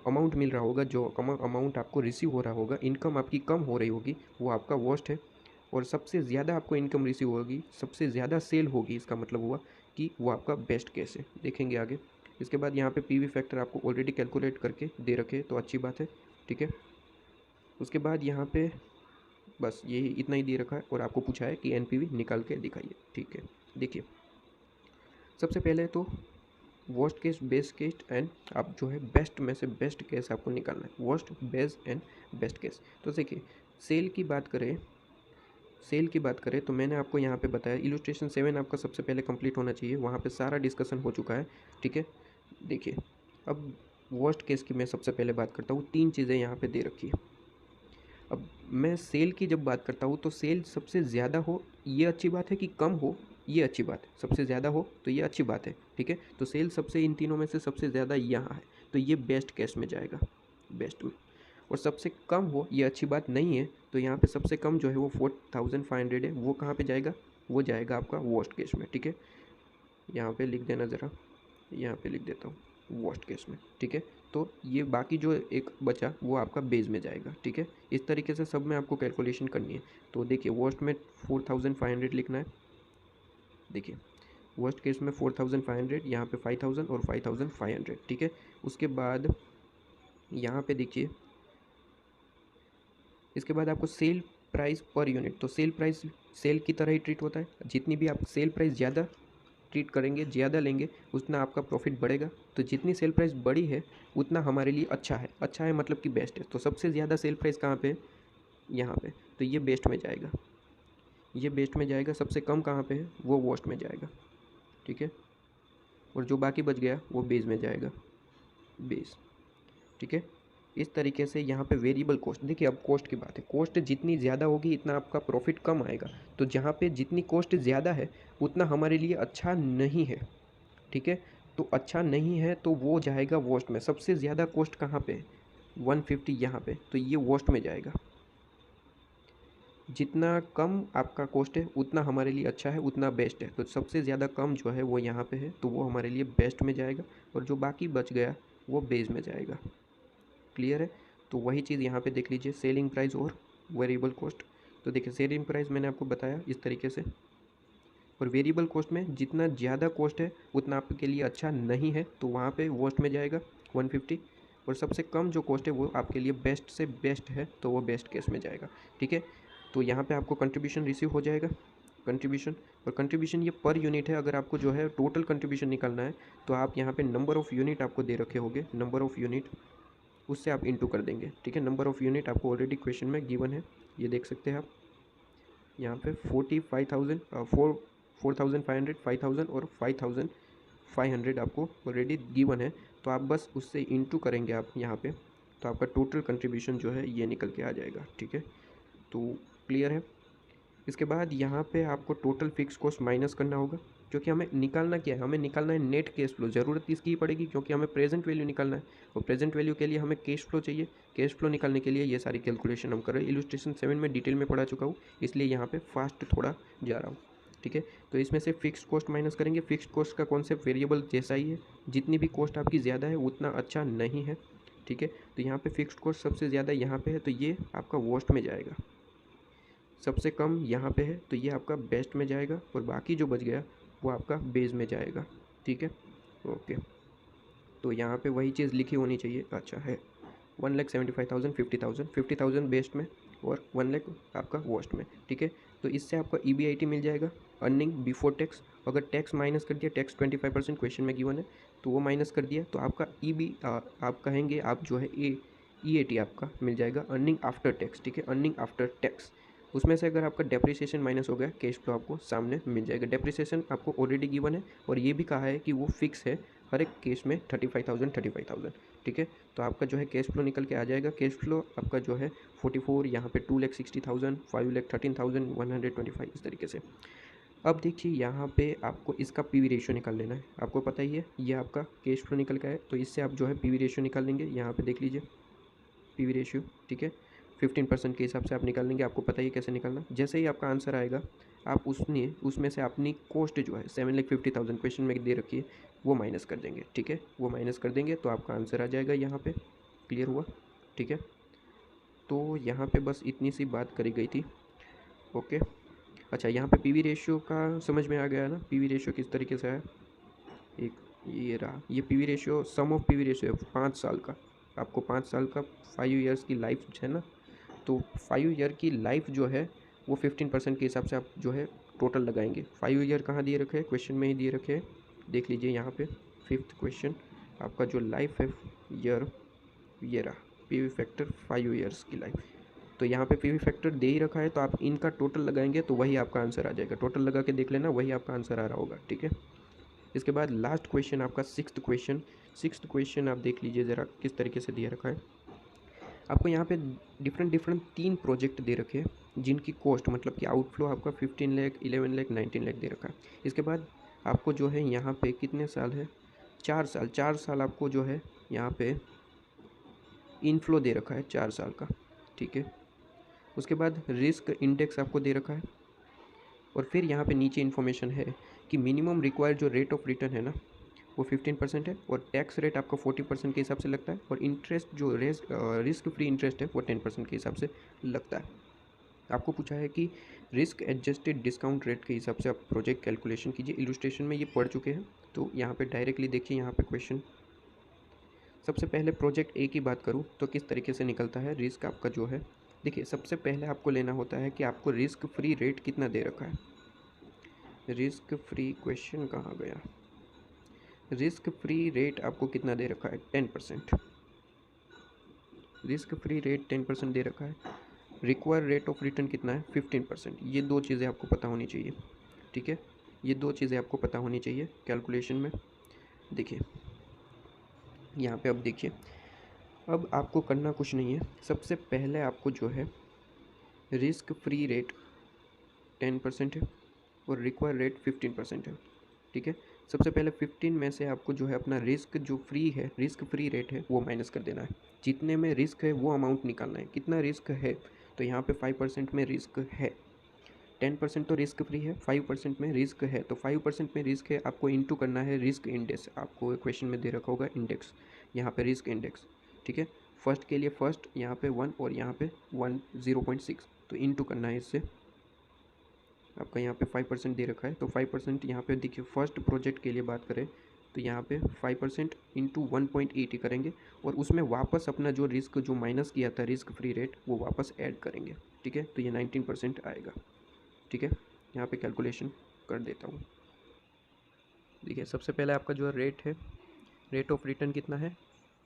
अमाउंट मिल रहा होगा, जो अमाउंट आपको रिसीव हो रहा होगा, इनकम आपकी कम हो रही होगी, वो आपका वर्स्ट है। और सबसे ज़्यादा आपको इनकम रिसीव होगी, सबसे ज़्यादा सेल होगी, इसका मतलब हुआ कि वो आपका बेस्ट केस है। देखेंगे आगे। इसके बाद यहाँ पे पीवी फैक्टर आपको ऑलरेडी कैलकुलेट करके दे रखे, तो अच्छी बात है, ठीक है। उसके बाद यहाँ पे बस यही इतना ही दे रखा है और आपको पूछा है कि एनपीवी निकाल के दिखाइए, ठीक है। देखिए सबसे पहले तो worst case, best case and आप जो है बेस्ट में से बेस्ट केस आपको निकालना है। Worst, best and best case. तो देखिए सेल की बात करें तो मैंने आपको यहाँ पे बताया इलुस्ट्रेशन 7 आपका सबसे पहले कंप्लीट होना चाहिए, वहाँ पे सारा डिस्कशन हो चुका है, ठीक है। देखिए अब वर्स्ट केस की मैं सबसे पहले बात करता हूँ। 3 चीज़ें यहाँ पे दे रखी है। अब मैं सेल की जब बात करता हूँ तो सेल सबसे ज़्यादा हो ये अच्छी बात है कि कम हो ये अच्छी बात है, सबसे ज़्यादा हो तो ये अच्छी बात है, ठीक है। तो सेल सबसे इन तीनों में से सबसे ज़्यादा यहाँ है, तो ये बेस्ट केस में जाएगा, बेस्ट में। और सबसे कम हो ये अच्छी बात नहीं है, तो यहाँ पे सबसे कम जो है वो 4,500 है, वो कहाँ पे जाएगा, वो जाएगा आपका वर्स्ट केस में, ठीक है। यहाँ पे लिख देना ज़रा, यहाँ पे लिख देता हूँ वर्स्ट केस में, ठीक है। तो ये बाकी जो एक बचा वो आपका बेस में जाएगा, ठीक है। इस तरीके से सब में आपको कैलकुलेशन करनी है। तो देखिए वर्स्ट में 4,500 लिखना है। देखिए वर्स्ट केस में 4,500, यहाँ पे 5,000 और 5,500, ठीक है। उसके बाद यहाँ पे देखिए, इसके बाद आपको सेल प्राइस पर यूनिट, तो सेल प्राइस सेल की तरह ही ट्रीट होता है। जितनी भी आप सेल प्राइस ज़्यादा ट्रीट करेंगे, ज़्यादा लेंगे, उतना आपका प्रॉफिट बढ़ेगा। तो जितनी सेल प्राइस बड़ी है उतना हमारे लिए अच्छा है। अच्छा है मतलब कि बेस्ट है। तो सबसे ज़्यादा सेल प्राइस कहाँ पे है, यहाँ पे, तो ये बेस्ट में जाएगा, ये बेस्ट में जाएगा। सबसे कम कहाँ पे है, वो वर्स्ट में जाएगा, ठीक है। और जो बाकी बच गया वो बेस में जाएगा, बेस, ठीक है। इस तरीके से यहाँ पे वेरिएबल कॉस्ट, देखिए अब कॉस्ट की बात है, कॉस्ट जितनी ज़्यादा होगी इतना आपका प्रॉफिट कम आएगा। तो जहाँ पे जितनी कॉस्ट ज़्यादा है उतना हमारे लिए अच्छा नहीं है, ठीक है। तो अच्छा नहीं है तो वो जाएगा वर्स्ट में। सबसे ज़्यादा कॉस्ट कहाँ पे है, 150 यहाँ पे, तो ये वर्स्ट में जाएगा। जितना कम आपका कॉस्ट है उतना हमारे लिए अच्छा है, उतना बेस्ट है। तो सबसे ज़्यादा कम जो है वो यहाँ पे है, तो वो हमारे लिए बेस्ट में जाएगा, और जो बाकी बच गया वो बेस में जाएगा। क्लियर है? तो वही चीज़ यहाँ पे देख लीजिए, सेलिंग प्राइस और वेरिएबल कॉस्ट। तो देखिए सेलिंग प्राइस मैंने आपको बताया इस तरीके से, और वेरिएबल कॉस्ट में जितना ज़्यादा कॉस्ट है उतना आपके लिए अच्छा नहीं है, तो वहाँ पे वर्स्ट में जाएगा 150, और सबसे कम जो कॉस्ट है वो आपके लिए बेस्ट से बेस्ट है, तो वो बेस्ट केस में जाएगा। ठीक है, तो यहाँ पे आपको कंट्रीब्यूशन रिसीव हो जाएगा, कंट्रीब्यूशन, और कंट्रीब्यूशन ये पर यूनिट है। अगर आपको जो है टोटल कंट्रीब्यूशन निकालना है तो आप यहाँ पे नंबर ऑफ़ यूनिट आपको दे रखे होंगे, नंबर ऑफ़ यूनिट, उससे आप इंटू कर देंगे। ठीक है, नंबर ऑफ़ यूनिट आपको ऑलरेडी क्वेश्चन में गिवन है, ये देख सकते हैं आप यहाँ पे 45,000 4,500 5,000 और 5,500 आपको ऑलरेडी गिवन है। तो आप बस उससे इंटू करेंगे आप यहाँ पे, तो आपका टोटल कंट्रीब्यूशन जो है ये निकल के आ जाएगा। ठीक है, तो क्लियर है। इसके बाद यहाँ पे आपको टोटल फिक्स कॉस्ट माइनस करना होगा, क्योंकि हमें निकालना क्या है, हमें निकालना है नेट कैश फ्लो। ज़रूरत इसकी ही पड़ेगी क्योंकि हमें प्रेजेंट वैल्यू निकालना है, और प्रेजेंट वैल्यू के लिए हमें कैश फ्लो चाहिए। कैश फ्लो निकालने के लिए ये सारी कैलकुलेशन हम कर रहे हैं। इलस्ट्रेशन 7 में डिटेल में पढ़ा चुका हूँ, इसलिए यहाँ पे फास्ट थोड़ा जा रहा हूँ। ठीक है, तो इसमें से फिक्स कॉस्ट माइनस करेंगे। फिक्स कॉस्ट का कॉन्सेप्ट वेरिएबल जैसा ही है, जितनी भी कॉस्ट आपकी ज़्यादा है उतना अच्छा नहीं है। ठीक है, तो यहाँ पे फिक्स्ड कॉस्ट सबसे ज़्यादा यहाँ पे है, तो ये आपका वर्स्ट में जाएगा। सबसे कम यहाँ पे है, तो ये आपका बेस्ट में जाएगा, और बाकी जो बच गया वो आपका बेस में जाएगा। ठीक है, ओके। तो यहाँ पे वही चीज़ लिखी होनी चाहिए। अच्छा है, 1,75,000 50,000 50,000 बेस्ट में, और 1 लाख आपका वर्स्ट में। ठीक है, तो इससे आपका EBIT मिल जाएगा, अर्निंग बिफोर टैक्स। अगर टैक्स माइनस कर दिया, टैक्स 25% क्वेश्चन में गिवन है, तो वो माइनस कर दिया, तो आपका आप कहेंगे आप जो है EAT आपका मिल जाएगा, अर्निंग आफ्टर टैक्स। ठीक है, अर्निंग आफ्टर टैक्स। उसमें से अगर आपका डेप्रिसिएशन माइनस हो गया, कैश फ्लो आपको सामने मिल जाएगा। डेप्रिसिएशन आपको ऑलरेडी गिवन है, और ये भी कहा है कि वो फिक्स है हर एक केस में 35,000। ठीक है, तो आपका जो है कैश फ्लो निकल के आ जाएगा। कैश फ्लो आपका जो है 44, यहाँ पे 2,60,000, 5,13,125, इस तरीके से। अब देखिए यहाँ पे आपको इसका पीवी रेशियो निकाल लेना है। आपको पता ही है ये आपका कैश फ्लो निकल का है, तो इससे आप जो है पीवी रेशियो निकाल लेंगे। यहाँ पे देख लीजिए पीवी रेशियो। ठीक है, 15% के हिसाब से आप निकाल लेंगे। आपको पता ही कैसे निकालना। जैसे ही आपका आंसर आएगा, आप उसमें से अपनी कॉस्ट जो है 7,50,000 क्वेश्चन में दे रखी है, वो माइनस कर देंगे। ठीक है, वो माइनस कर देंगे तो आपका आंसर आ जाएगा यहाँ पे। क्लियर हुआ? ठीक है, तो यहाँ पे बस इतनी सी बात करी गई थी। ओके, अच्छा यहाँ पे पीवी रेशियो का समझ में आ गया ना? पीवी रेशियो किस तरीके से है? एक ये रहा, ये PV ratio, sum of PV ratio है 5 साल का। आपको 5 साल का 5 ईयर्स की लाइफ है ना, तो 5 ईयर की लाइफ जो है वो 15% के हिसाब से आप जो है टोटल लगाएंगे। 5 ईयर कहाँ दिए रखे हैं? क्वेश्चन में ही दिए रखे हैं, देख लीजिए यहाँ पे 5th क्वेश्चन। आपका जो लाइफ है ईयर, ये रहा पीवी फैक्टर 5 ईयर्स की लाइफ। तो यहाँ पे पीवी फैक्टर दे ही रखा है, तो आप इनका टोटल लगाएंगे तो वही आपका आंसर आ जाएगा। टोटल लगा के देख लेना, वही आपका आंसर आ रहा होगा। ठीक है, इसके बाद लास्ट क्वेश्चन आपका 6th क्वेश्चन। 6th क्वेश्चन आप देख लीजिए ज़रा किस तरीके से दिया रखा है। आपको यहाँ पे डिफरेंट 3 प्रोजेक्ट दे रखे हैं, जिनकी कॉस्ट मतलब कि आउटफ्लो आपका 15 लाख, 11 लाख, 19 लाख दे रखा है। इसके बाद आपको जो है यहाँ पे कितने साल है? 4 साल आपको जो है यहाँ पे इनफ्लो दे रखा है 4 साल का। ठीक है, उसके बाद रिस्क इंडेक्स आपको दे रखा है, और फिर यहाँ पे नीचे इन्फॉर्मेशन है कि मिनिमम रिक्वायर्ड जो रेट ऑफ रिटर्न है ना वो 15% है, और टैक्स रेट आपका 40% के हिसाब से लगता है, और इंटरेस्ट जो रिस्क फ्री इंटरेस्ट है वो 10% के हिसाब से लगता है। आपको पूछा है कि रिस्क एडजस्टेड डिस्काउंट रेट के हिसाब से आप प्रोजेक्ट कैलकुलेशन कीजिए। इलस्ट्रेशन में ये पढ़ चुके हैं, तो यहाँ पे डायरेक्टली देखिए यहाँ पे क्वेश्चन। सबसे पहले प्रोजेक्ट ए की बात करूँ तो किस तरीके से निकलता है रिस्क आपका जो है। देखिए सबसे पहले आपको लेना होता है कि आपको रिस्क फ्री रेट कितना दे रखा है। रिस्क फ्री क्वेश्चन कहाँ गया? रिस्क फ्री रेट आपको कितना दे रखा है? 10%। रिस्क फ्री रेट 10% दे रखा है। रिक्वायर रेट ऑफ रिटर्न कितना है? 15%। ये दो चीज़ें आपको पता होनी चाहिए। ठीक है, ये दो चीज़ें आपको पता होनी चाहिए कैलकुलेशन में। देखिए यहाँ पे अब देखिए, अब आपको करना कुछ नहीं है। सबसे पहले आपको जो है रिस्क फ्री रेट 10% है और रिक्वायर रेट 15% है। ठीक है। सबसे पहले 15 में से आपको जो है अपना रिस्क जो फ्री है, रिस्क फ्री रेट है, वो माइनस कर देना है। जितने में रिस्क है वो अमाउंट निकालना है। कितना रिस्क है, तो यहाँ पे 5% में रिस्क है, 10% तो रिस्क फ्री है, 5% में रिस्क है, तो 5% में रिस्क है, आपको इंटू करना है रिस्क इंडेक्स। आपको क्वेश्चन में दे रखा होगा इंडेक्स, यहाँ पे रिस्क इंडेक्स, ठीक है। फर्स्ट के लिए फर्स्ट यहाँ पे 1 और यहाँ पे 0.6, तो इंटू करना है इससे। आपका यहाँ पे 5% दे रखा है, तो 5% यहाँ पे देखिए फर्स्ट प्रोजेक्ट के लिए बात करें तो यहाँ पे 5% इंटू 1.8 करेंगे और उसमें वापस अपना जो रिस्क जो माइनस किया था रिस्क फ्री रेट वो वापस ऐड करेंगे, ठीक है। तो ये 19% आएगा, ठीक है। यहाँ पे कैलकुलेशन कर देता हूँ। देखिए सबसे पहले आपका जो रेट है, रेट ऑफ रिटर्न कितना है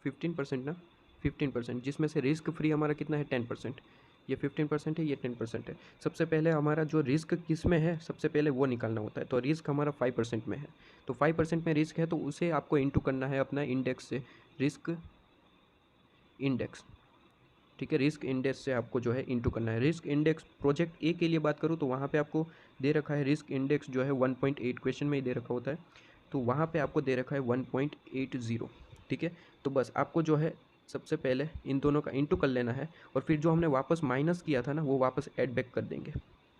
15% ना, 15%, जिसमें से रिस्क फ्री हमारा कितना है 10%। ये 15% है, ये 10% है। सबसे पहले हमारा जो रिस्क किस में है सबसे पहले वो निकालना होता है, तो रिस्क हमारा 5% में है, तो 5% में रिस्क है तो उसे आपको इंटू करना है अपना इंडेक्स से, रिस्क इंडेक्स, ठीक है। रिस्क इंडेक्स से आपको जो है इंटू करना है। रिस्क इंडेक्स प्रोजेक्ट ए के लिए बात करूँ तो वहाँ पे आपको दे रखा है रिस्क इंडेक्स जो है 1.8, क्वेश्चन में ही दे रखा होता है, तो वहाँ पे आपको दे रखा है 1.80, ठीक है। तो बस आपको जो है सबसे पहले इन दोनों का इंटू कर लेना है और फिर जो हमने वापस माइनस किया था ना वो वापस ऐड बैक कर देंगे,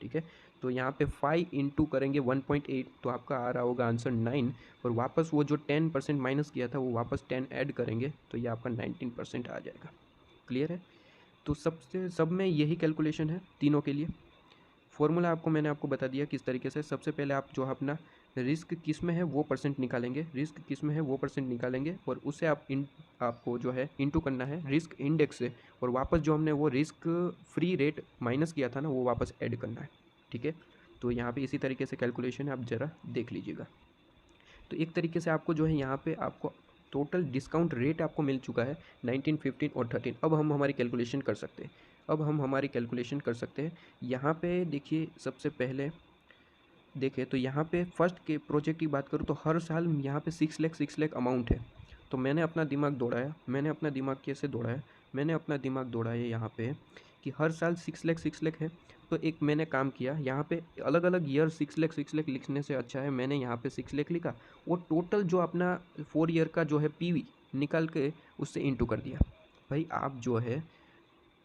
ठीक है। तो यहाँ पे 5 इंटू करेंगे 1.8, तो आपका आ रहा होगा आंसर 9, और वापस वो जो 10% माइनस किया था वो वापस 10 ऐड करेंगे, तो ये आपका 19% आ जाएगा। क्लियर है। तो सब में यही कैलकुलेशन है तीनों के लिए। फॉर्मूला मैंने आपको बता दिया किस तरीके से। सबसे पहले आप जो अपना रिस्क किस में है वो परसेंट निकालेंगे, रिस्क किस में है वो परसेंट निकालेंगे, और उससे आपको जो है इंटू करना है रिस्क इंडेक्स से, और वापस जो हमने वो रिस्क फ्री रेट माइनस किया था ना वो वापस ऐड करना है, ठीक है। तो यहाँ पे इसी तरीके से कैलकुलेशन है, आप ज़रा देख लीजिएगा। तो एक तरीके से आपको जो है यहाँ पे आपको टोटल डिस्काउंट रेट आपको मिल चुका है 19, 15 और 13। अब हम हमारी कैलकुलेशन कर सकते हैं। यहाँ पे देखिए सबसे पहले देखें तो यहाँ पे फर्स्ट के प्रोजेक्ट की बात करूँ तो हर साल यहाँ पे 6 लाख अमाउंट है। तो मैंने अपना दिमाग दौड़ाया, मैंने अपना दिमाग दौड़ाया यहाँ पे कि हर साल 6 लाख है। तो एक मैंने काम किया यहाँ पे अलग अलग ईयर 6 लाख लिखने से अच्छा है मैंने यहाँ पे 6 लाख लिखा, और टोटल जो अपना 4 ईयर का जो है पीवी निकाल के उससे इंटू कर दिया। भाई आप जो है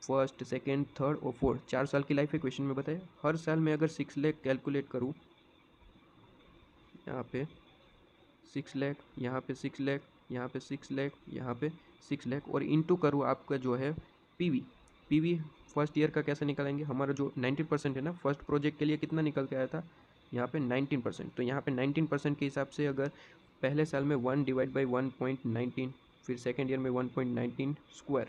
फर्स्ट, सेकेंड, थर्ड और फोर्थ 4 साल की लाइफ है, क्वेश्चन में बताया। हर साल मैं अगर 6 लाख कैलकुलेट करूँ, यहाँ पे 6 लाख, यहाँ पे 6 लाख, यहाँ पे 6 लाख, यहाँ पे 6 लाख, और इंटू करूँ आपका जो है पीवी फर्स्ट ईयर का कैसे निकालेंगे, हमारा जो 19% है ना, फर्स्ट प्रोजेक्ट के लिए कितना निकल के आया था यहाँ पे 19%। तो यहाँ पे 19% के हिसाब से अगर पहले साल में 1/1.19, फिर सेकेंड ईयर में 1.19 स्क्वायर,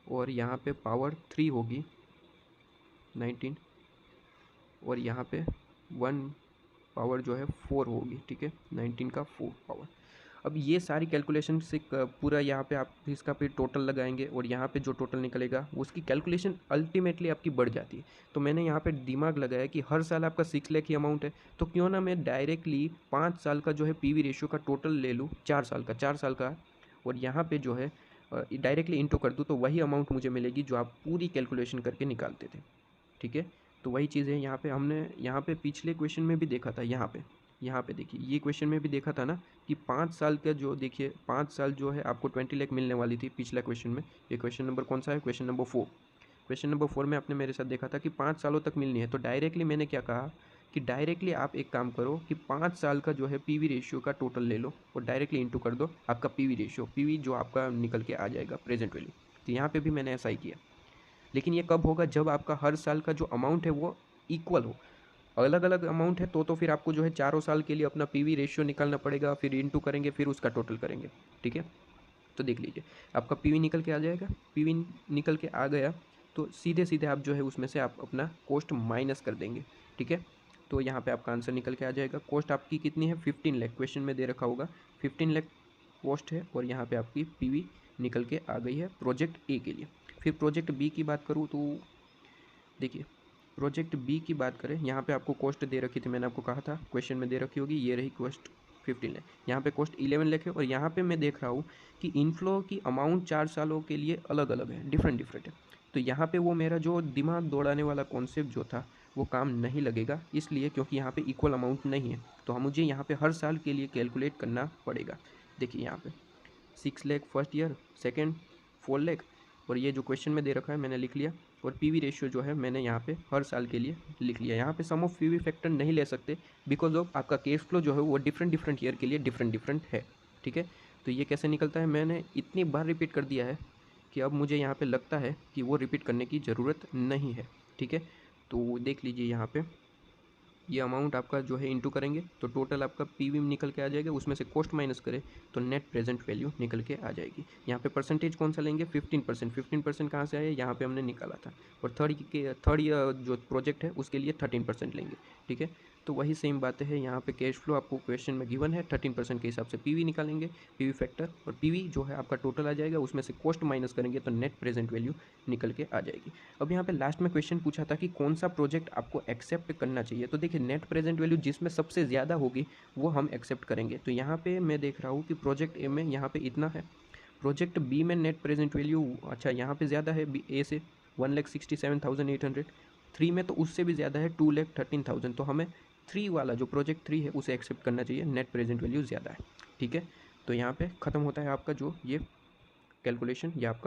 और यहाँ पे पावर 3 होगी 19, और यहाँ पे 1 पावर जो है 4 होगी, ठीक है, 19 का 4 पावर। अब ये सारी कैलकुलेशन से पूरा यहाँ पे आप इसका फिर टोटल लगाएंगे, और यहाँ पे जो टोटल निकलेगा उसकी कैलकुलेशन अल्टीमेटली आपकी बढ़ जाती है। तो मैंने यहाँ पे दिमाग लगाया कि हर साल आपका 6 लाख ही अमाउंट है, तो क्यों ना मैं डायरेक्टली 5 साल का जो है पीवी रेशियो का टोटल ले लूँ, 4 साल का, और यहाँ पे जो है डायरेक्टली इंटू कर दूँ, तो वही अमाउंट मुझे मिलेगी जो आप पूरी कैलकुलेशन करके निकालते थे, ठीक है। तो वही चीज़ है यहाँ पे, हमने यहाँ पे पिछले क्वेश्चन में भी देखा था, यहाँ पे देखिए ये क्वेश्चन में भी देखा था ना कि 5 साल का जो देखिए 5 साल जो है आपको 20 लाख मिलने वाली थी पिछला क्वेश्चन में। ये क्वेश्चन नंबर कौन सा है, क्वेश्चन नंबर 4। क्वेश्चन नंबर 4 में आपने मेरे साथ देखा था कि 5 सालों तक मिलनी है। तो डायरेक्टली मैंने क्या कहा कि डायरेक्टली आप एक काम करो कि 5 साल का जो है पीवी रेशियो का टोटल ले लो और डायरेक्टली इंटू कर दो आपका पीवी जो आपका निकल के आ जाएगा प्रेजेंट वैल्यू। तो यहाँ पे भी मैंने ऐसा ही किया, लेकिन ये कब होगा, जब आपका हर साल का जो अमाउंट है वो इक्वल हो। अलग अलग अमाउंट है तो फिर आपको जो है चारों साल के लिए अपना पीवी रेशियो निकालना पड़ेगा, फिर इंटू करेंगे, फिर उसका टोटल करेंगे, ठीक है। तो देख लीजिए आपका पीवी निकल के आ जाएगा, पीवी निकल के आ गया तो सीधे सीधे आप जो है उसमें से आप अपना कॉस्ट माइनस कर देंगे, ठीक है। तो यहाँ पे आपका आंसर निकल के आ जाएगा। कॉस्ट आपकी कितनी है 15 लाख, क्वेश्चन में दे रखा होगा 15 लाख कॉस्ट है, और यहाँ पे आपकी पीवी निकल के आ गई है प्रोजेक्ट ए के लिए। फिर प्रोजेक्ट बी की बात करूँ तो देखिए प्रोजेक्ट बी की बात करें, यहाँ पे आपको कॉस्ट दे रखी थी, मैंने आपको कहा था क्वेश्चन में दे रखी होगी, ये रही कॉस्ट 15 लाख, यहाँ पे कॉस्ट 11 लाख है। और यहाँ पे मैं देख रहा हूँ कि इनफ्लो की अमाउंट 4 सालों के लिए अलग अलग है, डिफरेंट है। तो यहाँ पे वो मेरा जो दिमाग दौड़ाने वाला कॉन्सेप्ट जो था वो काम नहीं लगेगा, इसलिए क्योंकि यहाँ पे इक्वल अमाउंट नहीं है, तो मुझे यहाँ पे हर साल के लिए कैलकुलेट करना पड़ेगा। देखिए यहाँ पे 6 lakh first year, second 4 lakh, और ये जो क्वेश्चन में दे रखा है मैंने लिख लिया, और पीवी रेशियो जो है मैंने यहाँ पे हर साल के लिए लिख लिया। यहाँ पे सम ऑफ पीवी फैक्टर नहीं ले सकते बिकॉज ऑफ आपका केस फ्लो जो है वो डिफरेंट ईयर के लिए डिफरेंट है, ठीक है। तो ये कैसे निकलता है, मैंने इतनी बार रिपीट कर दिया है कि अब मुझे यहाँ पे लगता है कि वो रिपीट करने की ज़रूरत नहीं है, ठीक है। तो देख लीजिए यहाँ पे ये अमाउंट आपका जो है इंटू करेंगे तो टोटल आपका पीवी निकल के आ जाएगा, उसमें से कॉस्ट माइनस करें तो नेट प्रेजेंट वैल्यू निकल के आ जाएगी। यहाँ पे परसेंटेज कौन सा लेंगे, 15%। 15% कहाँ से आया, यहाँ पे हमने निकाला था, और थर्ड जो प्रोजेक्ट है उसके लिए 13% लेंगे, ठीक है। तो वही सेम बात है, यहाँ पे कैश फ्लो आपको क्वेश्चन में गिवन है, 13% के हिसाब से पीवी निकालेंगे, पीवी फैक्टर, और पीवी जो है आपका टोटल आ जाएगा, उसमें से कॉस्ट माइनस करेंगे तो नेट प्रेजेंट वैल्यू निकल के आ जाएगी। अब यहाँ पे लास्ट में क्वेश्चन पूछा था कि कौन सा प्रोजेक्ट आपको एक्सेप्ट करना चाहिए, तो देखिए नेट प्रेजेंट वैल्यू जिसमें सबसे ज़्यादा होगी वो हम एक्सेप्ट करेंगे। तो यहाँ पे मैं देख रहा हूँ कि प्रोजेक्ट ए में यहाँ पे इतना है, प्रोजेक्ट बी में नेट प्रेजेंट वैल्यू अच्छा यहाँ पे ज़्यादा है, बी ए से 1,67,800, 3 में तो उससे भी ज़्यादा है 2,13,000, तो हमें 3 वाला जो प्रोजेक्ट 3 है उसे एक्सेप्ट करना चाहिए, नेट प्रेजेंट वैल्यू ज़्यादा है, ठीक है। तो यहाँ पे ख़त्म होता है आपका जो ये कैलकुलेशन, ये आपका